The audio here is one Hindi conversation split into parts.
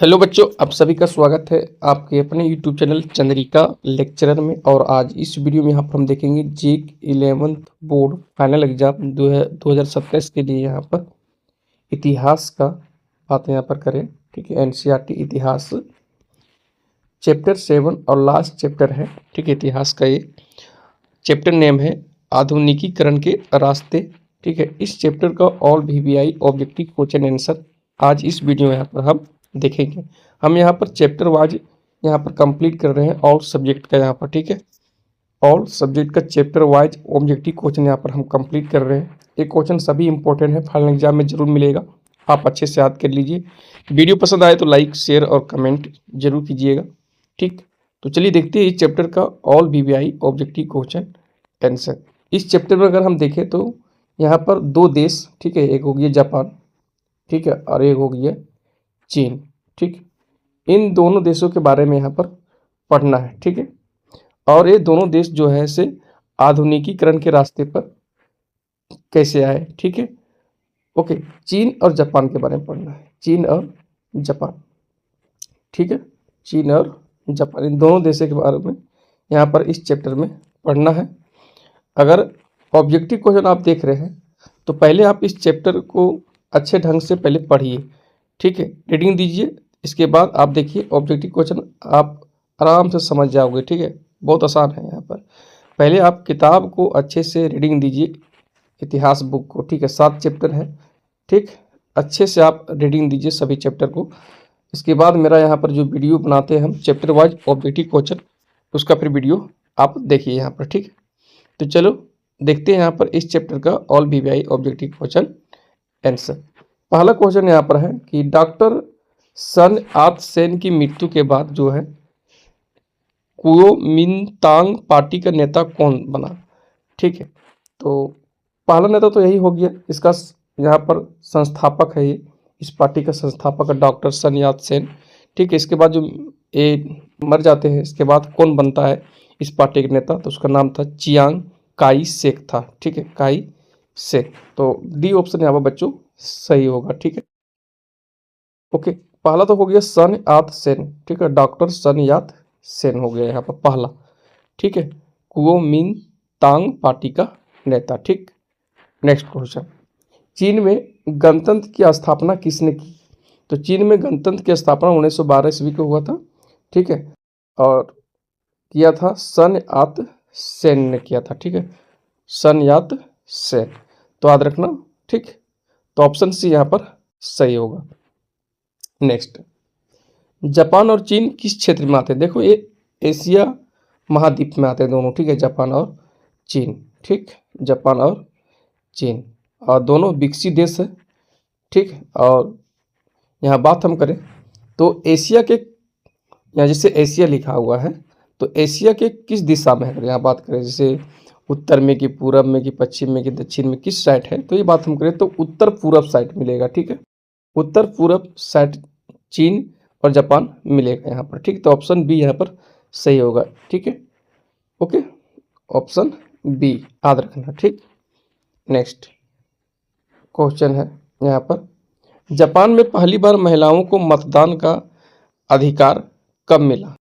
हेलो बच्चों, आप सभी का स्वागत है आपके अपने यूट्यूब चैनल चंद्रिका लेक्चरर में। और आज इस वीडियो में यहाँ पर हम देखेंगे जेक 11th बोर्ड फाइनल एग्जाम 2027 के लिए यहाँ पर इतिहास का बात यहाँ पर करें। ठीक है, एनसीईआरटी इतिहास चैप्टर 7 और लास्ट चैप्टर है। ठीक है, इतिहास का ये चैप्टर नेम है आधुनिकीकरण के रास्ते। ठीक है, इस चैप्टर का all VVI objective question answer आज इस वीडियो में यहाँ पर हम देखेंगे। हम यहाँ पर चैप्टर वाइज यहाँ पर कंप्लीट कर रहे हैं ऑल सब्जेक्ट का यहाँ पर। ठीक है, ऑल सब्जेक्ट का चैप्टर वाइज ऑब्जेक्टिव क्वेश्चन यहाँ पर हम कंप्लीट कर रहे हैं। ये क्वेश्चन सभी इंपॉर्टेंट है, फाइनल एग्जाम में जरूर मिलेगा, आप अच्छे से याद कर लीजिए। वीडियो पसंद आए तो लाइक शेयर और कमेंट जरूर कीजिएगा। ठीक, तो चलिए देखते हैं इस चैप्टर का all VVI objective question answer. इस चैप्टर में अगर हम देखें तो यहाँ पर दो देश, ठीक है, एक हो गया जापान, ठीक है, और एक हो गया चीन। ठीक, इन दोनों देशों के बारे में यहाँ पर पढ़ना है। ठीक है, और ये दोनों देश जो है से आधुनिकीकरण के रास्ते पर कैसे आए। ठीक है, ओके, चीन और जापान के बारे में पढ़ना है, चीन और जापान। ठीक है, चीन और जापान इन दोनों देशों के बारे में यहाँ पर इस चैप्टर में पढ़ना है। अगर ऑब्जेक्टिव क्वेश्चन आप देख रहे हैं तो पहले आप इस चैप्टर को अच्छे ढंग से पहले पढ़िए। ठीक है, रीडिंग दीजिए, इसके बाद आप देखिए ऑब्जेक्टिव क्वेश्चन आप आराम से समझ जाओगे। ठीक है, बहुत आसान है यहाँ पर। पहले आप किताब को अच्छे से रीडिंग दीजिए, इतिहास बुक को। ठीक है, 7 चैप्टर है। ठीक, अच्छे से आप रीडिंग दीजिए सभी चैप्टर को। इसके बाद मेरा यहाँ पर जो वीडियो बनाते हैं हम चैप्टर वाइज ऑब्जेक्टिव क्वेश्चन, उसका फिर वीडियो आप देखिए यहाँ पर। ठीक, तो चलो देखते हैं यहाँ पर इस चैप्टर का all VVI objective question answer. पहला क्वेश्चन यहाँ पर है कि डॉक्टर सन आत सेन की मृत्यु के बाद जो है कुओमिंतांग पार्टी का नेता कौन बना। ठीक है, तो पहला नेता तो यही हो गया, इसका यहाँ पर संस्थापक है ये, इस पार्टी का संस्थापक है डॉक्टर सन यात सेन। ठीक है, इसके बाद जो ये मर जाते हैं, इसके बाद कौन बनता है इस पार्टी का नेता, तो उसका नाम था चियांग काई शेक था। ठीक है, काई शेक, तो डी ऑप्शन यहाँ पर बच्चों सही होगा। ठीक है, ओके, पहला तो हो गया सन यात सेन। ठीक है, डॉक्टर सन यात सेन हो गया यहाँ पर पहला। ठीक है, कुओमिन तांग पार्टी का नेता। ठीक, नेक्स्ट क्वेश्चन, चीन में गणतंत्र की स्थापना किसने की। तो चीन में गणतंत्र की स्थापना 1912 ईस्वी को हुआ था। ठीक है, और किया था सन यात सेन ने किया था। ठीक है, सन यात सेन, तो याद रखना। ठीक, तो ऑप्शन सी यहाँ पर सही होगा। नेक्स्ट, जापान और चीन किस क्षेत्र में आते हैं। देखो ये एशिया महाद्वीप में आते हैं दोनों। ठीक है, जापान और चीन। ठीक, जापान और चीन, और दोनों विकसित देश है। ठीक, और यहाँ बात हम करें तो एशिया के, यहाँ जैसे एशिया लिखा हुआ है तो एशिया के किस दिशा में है। अगर यहाँ बात करें जैसे उत्तर में कि पूरब में कि पश्चिम में कि दक्षिण में किस साइड है, तो ये बात हम करें तो उत्तर पूरब साइड मिलेगा। ठीक है, उत्तर पूरब साइड चीन और जापान मिलेगा यहाँ पर। ठीक, तो ऑप्शन बी यहाँ पर सही होगा। ठीक है, ओके, ऑप्शन बी याद रखना। ठीक, नेक्स्ट क्वेश्चन है यहाँ पर, जापान में पहली बार महिलाओं को मतदान का अधिकार कब मिला।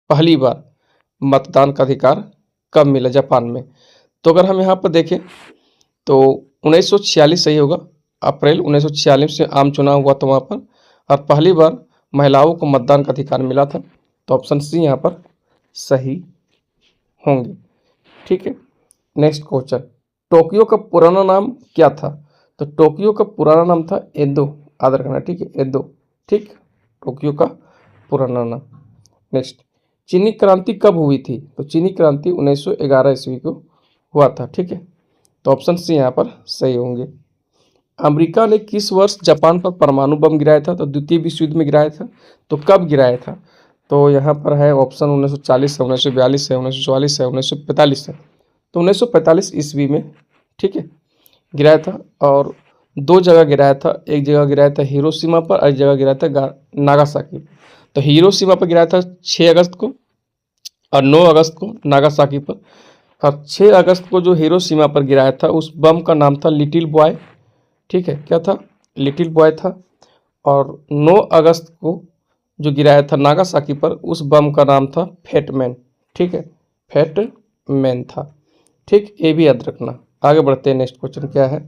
पहली बार मतदान का अधिकार कब मिला जापान में। तो अगर हम यहाँ पर देखें तो 1946 सही होगा, अप्रैल 1946 से आम चुनाव हुआ था वहाँ पर, और पहली बार महिलाओं को मतदान का अधिकार मिला था। तो ऑप्शन सी यहाँ पर सही होंगे। ठीक है, नेक्स्ट क्वेश्चन, टोक्यो का पुराना नाम क्या था। तो टोक्यो का पुराना नाम था एदो, याद रखना। ठीक है, एदो। ठीक, टोक्यो का पुराना नाम। नेक्स्ट, चीनी क्रांति कब हुई थी। तो चीनी क्रांति 1911 ईस्वी को हुआ था। ठीक है, तो ऑप्शन सी यहाँ पर सही होंगे। अमेरिका ने किस वर्ष जापान पर परमाणु बम गिराया था। तो द्वितीय विश्व युद्ध में गिराया था, तो कब गिराया था। तो यहाँ पर है ऑप्शन 1940 है, 1942 है, 1944 है, 1945 है। तो 1945 ईस्वी में, ठीक है, गिराया था, और 2 जगह गिराया था। एक जगह गिराया था हिरोशिमा पर और एक जगह गिराया था नागासाकी। तो हिरोशिमा पर गिराया था 6 अगस्त को, और 9 अगस्त को नागासाकी पर। और 6 अगस्त को जो हिरोशिमा पर गिराया था उस बम का नाम था लिटिल बॉय। ठीक है, क्या था, लिटिल बॉय था। और 9 अगस्त को जो गिराया था नागासाकी पर, उस बम का नाम था फैटमैन। ठीक है, फैटमैन था। ठीक, ये भी याद रखना। आगे बढ़ते हैं, नेक्स्ट क्वेश्चन क्या है।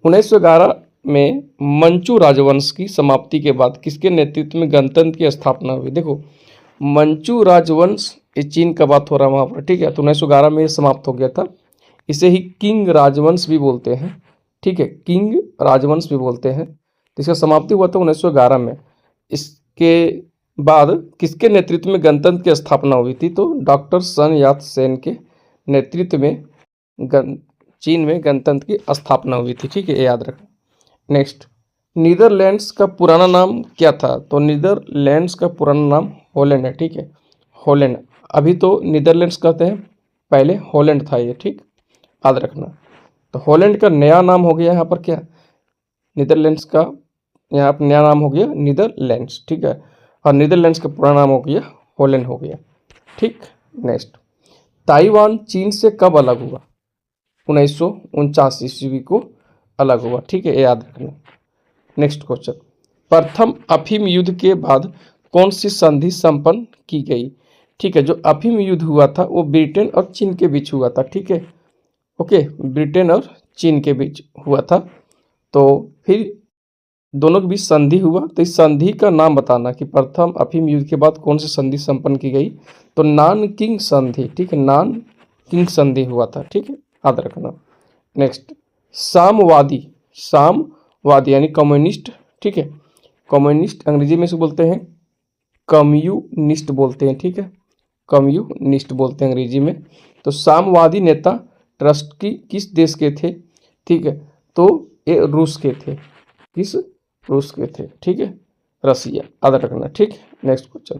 1911 में मंचू राजवंश की समाप्ति के बाद किसके नेतृत्व में गणतंत्र की स्थापना हुई? देखो, मंचू राजवंश, ये चीन का बात हो रहा है वहाँ पर। ठीक है, तो 1911 में ये समाप्त हो गया था। इसे ही किंग राजवंश भी बोलते हैं। ठीक है, किंग राजवंश भी बोलते हैं। तो इसका समाप्ति हुआ था 1911 में। इसके बाद किसके नेतृत्व में गणतंत्र की स्थापना हुई थी? तो डॉक्टर सन यात सेन के नेतृत्व में चीन में गणतंत्र की स्थापना हुई थी। ठीक है, ये याद रखना। नेक्स्ट, नीदरलैंड्स का पुराना नाम क्या था? तो नीदरलैंड्स का पुराना नाम हॉलैंड है। ठीक है, हॉलैंड। अभी तो नीदरलैंड्स कहते हैं, पहले हॉलैंड था ये। ठीक, याद रखना। तो हॉलैंड का नया नाम हो गया यहाँ पर क्या? नीदरलैंड्स का यहाँ पर नया नाम हो गया नीदरलैंड्स। ठीक है, और नीदरलैंड्स का पुराना नाम हो गया हॉलैंड हो गया। ठीक, नेक्स्ट, ताइवान चीन से कब अलग हुआ? 1949 ईस्वी को अलग हुआ। ठीक है, ये याद रखना। नेक्स्ट क्वेश्चन, प्रथम अफीम युद्ध के बाद कौन सी संधि संपन्न की गई? ठीक है, जो अफीम युद्ध हुआ था वो ब्रिटेन और चीन के बीच हुआ था। ठीक है, ओके, ब्रिटेन और चीन के बीच हुआ था। तो फिर दोनों के बीच संधि हुआ, तो इस संधि का नाम बताना कि प्रथम अफीम युद्ध के बाद कौन सी संधि संपन्न की गई। तो नानकिंग संधि। ठीक है, नानकिंग संधि हुआ था। ठीक है, याद रखना। नेक्स्ट, सामवादी, सामवादी यानी कम्युनिस्ट। ठीक है, कम्युनिस्ट अंग्रेजी में से बोलते हैं कम्युनिस्ट बोलते हैं। ठीक है, कम्युनिस्ट बोलते हैं अंग्रेजी में। तो सामवादी नेता ट्रस्की किस देश के थे? ठीक है, तो ये रूस के थे। किस? रूस के थे। ठीक है, रसिया, याद रखना। ठीक, नेक्स्ट क्वेश्चन,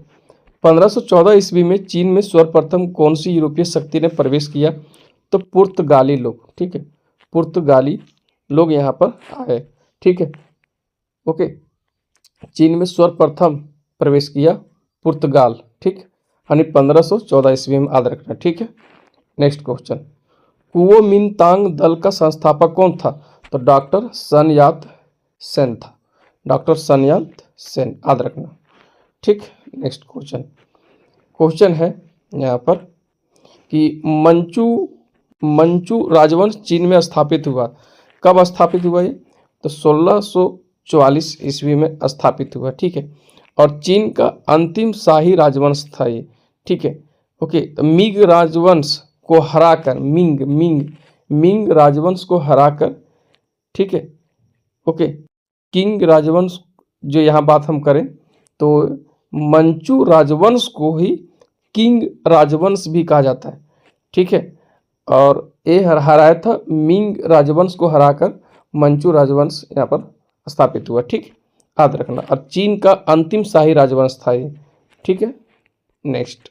1514 ईस्वी में चीन में सर्वप्रथम कौन सी यूरोपीय शक्ति ने प्रवेश किया? तो पुर्तगाली लोग। ठीक है, पुर्तगाली लोग यहाँ पर आए। ठीक है, ओके, चीन में सर्वप्रथम प्रवेश किया पुर्तगाल। ठीक, यानी 1514 ईस्वी में, याद रखना। ठीक है, नेक्स्ट क्वेश्चन, कुओमिंतांग दल का संस्थापक कौन था? तो डॉक्टर सन यात सेन था। डॉक्टर सन यात सेन, याद रखना। ठीक, नेक्स्ट क्वेश्चन, क्वेश्चन है यहाँ पर कि मंचू राजवंश चीन में स्थापित हुआ। कब स्थापित हुआ ये? तो 1644 ईस्वी में स्थापित हुआ। ठीक है, और चीन का अंतिम शाही राजवंश था ये। ठीक है, ओके, तो मिंग राजवंश को हराकर, मिंग राजवंश को हराकर, ठीक है, ओके, किंग राजवंश, जो यहाँ बात हम करें तो मंचू राजवंश को ही किंग राजवंश भी कहा जाता है। ठीक है, और ये हराया था, मिंग राजवंश को हराकर मंचू राजवंश यहाँ पर स्थापित हुआ। ठीक, याद रखना। और चीन का अंतिम शाही राजवंश था ये। ठीक है, नेक्स्ट,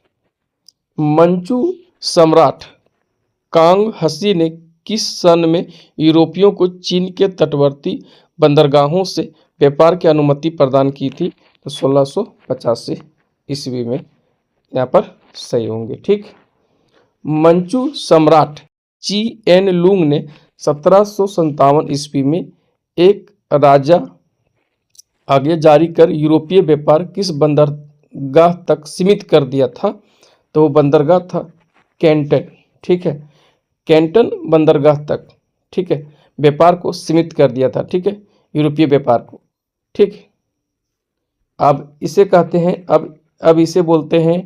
मंचू सम्राट कांग हसी ने किस सन में यूरोपियों को चीन के तटवर्ती बंदरगाहों से व्यापार की अनुमति प्रदान की थी? तो 1685 ईस्वी में यहाँ पर सही होंगे। ठीक, मंचू सम्राट ची एन लुंग ने 1757 ईस्वी में एक राजा आज्ञा जारी कर यूरोपीय व्यापार किस बंदरगाह तक सीमित कर दिया था? तो वो बंदरगाह था कैंटन। ठीक है, कैंटन बंदरगाह तक, ठीक है, व्यापार को सीमित कर दिया था। ठीक है, यूरोपीय व्यापार को। ठीक, अब इसे कहते हैं, अब इसे बोलते हैं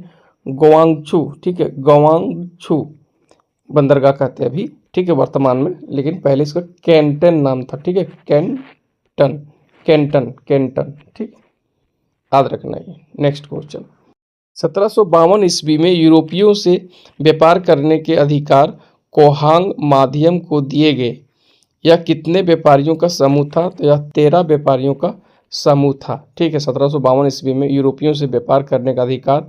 गोवांगछू। ठीक है, गोवांगछू बंदरगाह कहते हैं अभी। ठीक है, वर्तमान में, लेकिन पहले इसका कैंटन नाम था। ठीक है, कैंटन कैंटन कैंटन। ठीक, याद रखना है। नेक्स्ट क्वेश्चन, 1752 ईस्वी में यूरोपियों से व्यापार करने के अधिकार कोहांग माध्यम को दिए गए। यह कितने व्यापारियों का समूह था? तो यह 13 व्यापारियों का समूह था। ठीक है, 1752 ईस्वी में यूरोपियों से व्यापार करने का अधिकार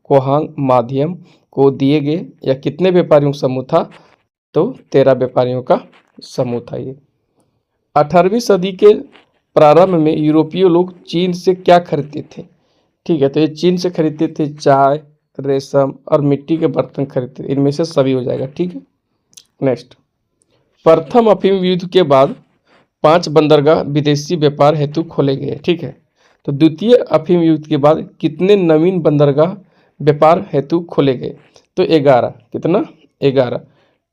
कोहांग माध्यम को दिए गए। यह कितने व्यापारियों का समूह था? तो 13 व्यापारियों का समूह था ये। 18वीं सदी के प्रारंभ में यूरोपीय लोग चीन से क्या खरीदते थे? ठीक है, तो ये चीन से खरीदते थे चाय, रेशम और मिट्टी के बर्तन खरीदते थे। इनमें से सभी हो जाएगा। ठीक है, नेक्स्ट, प्रथम अफीम युद्ध के बाद 5 बंदरगाह विदेशी व्यापार हेतु खोले गए। ठीक है, तो द्वितीय अफीम युद्ध के बाद कितने नवीन बंदरगाह व्यापार हेतु खोले गए? तो 11। कितना? 11।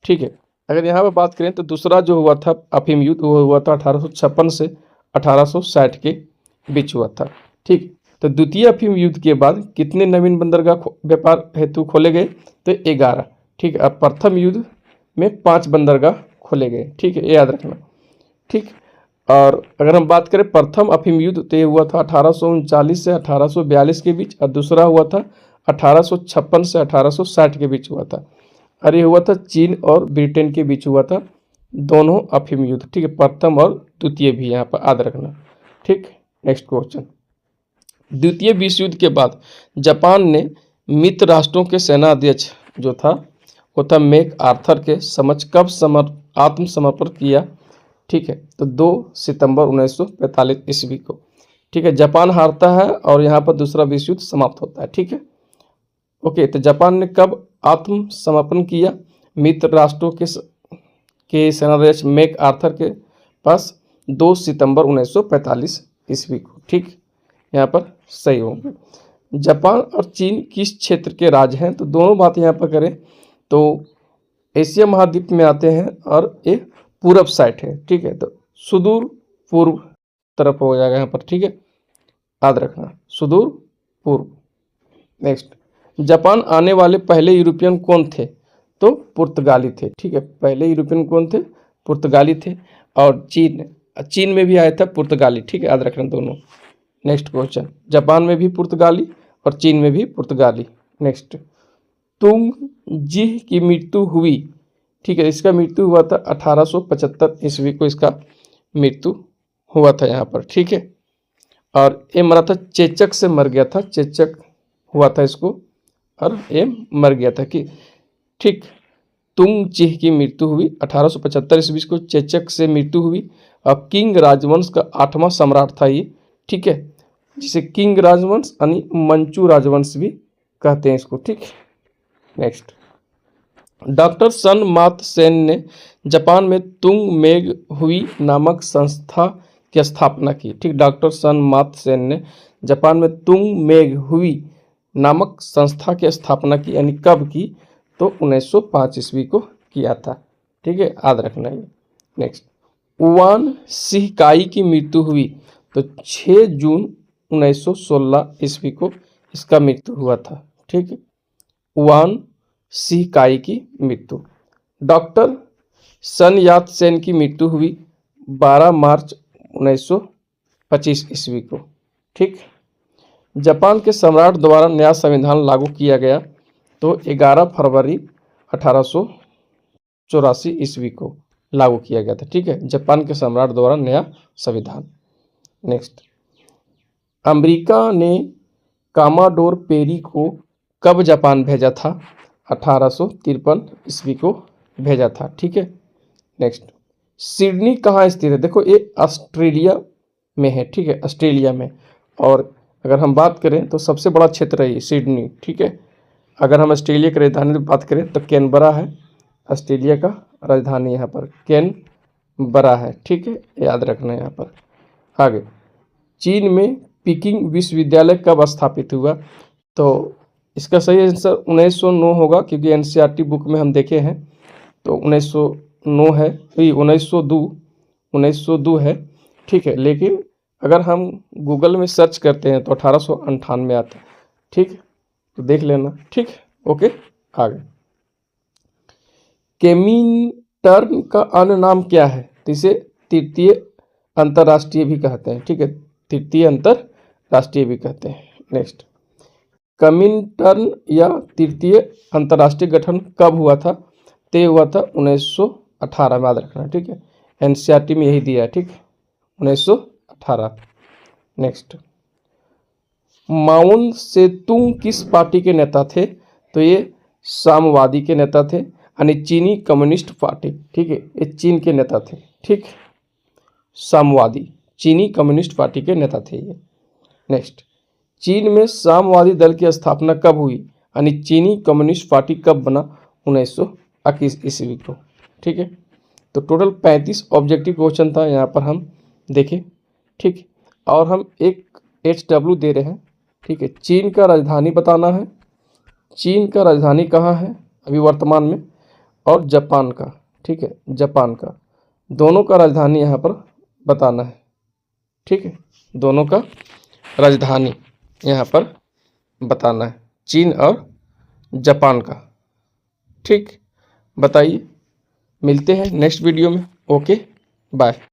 ठीक है। अगर यहाँ पर बात करें तो दूसरा जो हुआ था अफीम युद्ध वो हुआ था 1856 से 1860 के बीच हुआ था। ठीक। तो द्वितीय अफीम युद्ध के बाद कितने नवीन बंदरगाह व्यापार हेतु खोले गए? तो 11। ठीक है। अब प्रथम युद्ध में 5 बंदरगाह खोले गए। ठीक है, ये याद रखना। ठीक। और अगर हम बात करें प्रथम अफीम युद्ध तो ये हुआ था 1839 से 1842 के बीच, और दूसरा हुआ था 1856 से 1860 के बीच हुआ था। और ये हुआ था चीन और ब्रिटेन के बीच हुआ था दोनों अफीम युद्ध। ठीक है, प्रथम और द्वितीय भी यहाँ पर याद रखना। ठीक। नेक्स्ट क्वेश्चन, द्वितीय विश्व युद्ध के बाद जापान ने मित्र राष्ट्रों के सेना अध्यक्ष जो था वो था मैक आर्थर के समक्ष कब आत्मसमर्पण किया? ठीक है, तो 2 सितंबर 1945 ईस्वी को। ठीक है, जापान हारता है और यहाँ पर दूसरा विश्व युद्ध समाप्त होता है। ठीक है, ओके। तो जापान ने कब आत्मसमर्पण किया? मित्र राष्ट्रों के सेनाध्यक्ष मैक आर्थर के पास 2 सितंबर 1945 ईस्वी को। ठीक, यहाँ पर सही होंगे। जापान और चीन किस क्षेत्र के राज्य हैं? तो दोनों बात यहाँ पर करें तो एशिया महाद्वीप में आते हैं और ये पूरब साइड है। ठीक है, तो सुदूर पूर्व तरफ हो जाएगा यहाँ पर। ठीक है, याद रखना, सुदूर पूर्व। नेक्स्ट, जापान आने वाले पहले यूरोपियन कौन थे? तो पुर्तगाली थे। ठीक है, पहले यूरोपियन कौन थे? पुर्तगाली थे। और चीन में भी आया था पुर्तगाली। ठीक है, याद रखना दोनों। नेक्स्ट क्वेश्चन, जापान में भी पुर्तगाली और चीन में भी पुर्तगाली। नेक्स्ट, तुंग जी की मृत्यु हुई। ठीक है, इसका मृत्यु हुआ था 1875 ईस्वी को, इसका मृत्यु हुआ था यहाँ पर। ठीक है, और ये मरा था चेचक से मर गया था, चेचक हुआ था इसको और ये मर गया था कि। ठीक, तुंग चिह की मृत्यु हुई 1875 ईस्वी को, चेचक से मृत्यु हुई। और किंग राजवंश का 8वां सम्राट था ये। ठीक है, जिसे किंग राजवंश यानी मंचू राजवंश भी कहते हैं इसको। ठीक, नेक्स्ट, डॉक्टर सन मात सेन ने जापान में तुंग मेग हुई नामक संस्था की स्थापना की। ठीक, डॉक्टर सन मात सेन ने जापान में तुंग मेग हुई नामक संस्था की स्थापना की, यानी कब की? तो 1905 ईस्वी को किया था। ठीक है, याद रखना है। नेक्स्ट, उवान सिहकाई की मृत्यु हुई तो 6 जून 1916 ईस्वी को इसका मृत्यु हुआ था। ठीक है, उवान सिहकाई की मृत्यु। डॉक्टर सन यात सेन की मृत्यु हुई 12 मार्च 1925 ईस्वी को। ठीक, जापान के सम्राट द्वारा नया संविधान लागू किया गया तो 11 फरवरी 1884 ईस्वी को लागू किया गया था। ठीक है, जापान के सम्राट द्वारा नया संविधान। नेक्स्ट, अमेरिका ने कामाडोर पेरी को कब जापान भेजा था? 1853 ईस्वी को भेजा था। ठीक है, नेक्स्ट, सिडनी कहाँ स्थित है? देखो ये ऑस्ट्रेलिया में है। ठीक है, ऑस्ट्रेलिया में। और अगर हम बात करें तो सबसे बड़ा क्षेत्र है ये सिडनी। ठीक है, अगर हम ऑस्ट्रेलिया की राजधानी की बात करें तो कैनबरा है ऑस्ट्रेलिया का राजधानी, यहाँ पर कैनबरा है। ठीक है, याद रखना है यहाँ पर। आगे, चीन में पीकिंग विश्वविद्यालय कब स्थापित हुआ? तो इसका सही आंसर 1909 होगा, क्योंकि एनसीईआरटी बुक में हम देखे हैं तो 1909 है, 1902 है। ठीक है, लेकिन अगर हम गूगल में सर्च करते हैं तो 1898 आता है। ठीक, तो देख लेना। ठीक, ओके। आगे, केमिंटर्न का अन्य नाम क्या है? तो इसे तृतीय अंतर्राष्ट्रीय भी कहते हैं। ठीक है, तृतीय अंतर्राष्ट्रीय भी कहते हैं। नेक्स्ट, कमिंटर्न या तृतीय अंतर्राष्ट्रीय गठन कब हुआ था? तय हुआ था 1918 में, याद रखना। ठीक है, एनसीईआरटी में यही दिया है। ठीक, 1918। नेक्स्ट, माओ सेतुंग किस पार्टी के नेता थे? तो ये साम्यवादी के नेता थे, यानी चीनी कम्युनिस्ट पार्टी। ठीक है, ये चीन के नेता थे। ठीक, साम्यवादी चीनी कम्युनिस्ट पार्टी के नेता थे ये। नेक्स्ट, चीन में साम्यवादी दल की स्थापना कब हुई? यानी चीनी कम्युनिस्ट पार्टी कब बना? 1921 ईस्वी को। ठीक है, तो टोटल 35 ऑब्जेक्टिव क्वेश्चन था यहाँ पर हम देखें। ठीक, और हम एक HW दे रहे हैं, ठीक है। चीन का राजधानी बताना है, चीन का राजधानी कहाँ है अभी वर्तमान में, और जापान का, ठीक है, जापान का, दोनों का राजधानी यहाँ पर बताना है, ठीक है। दोनों का राजधानी यहाँ पर बताना है, चीन और जापान का, ठीक। बताइए, मिलते हैं नेक्स्ट वीडियो में। Okay, bye.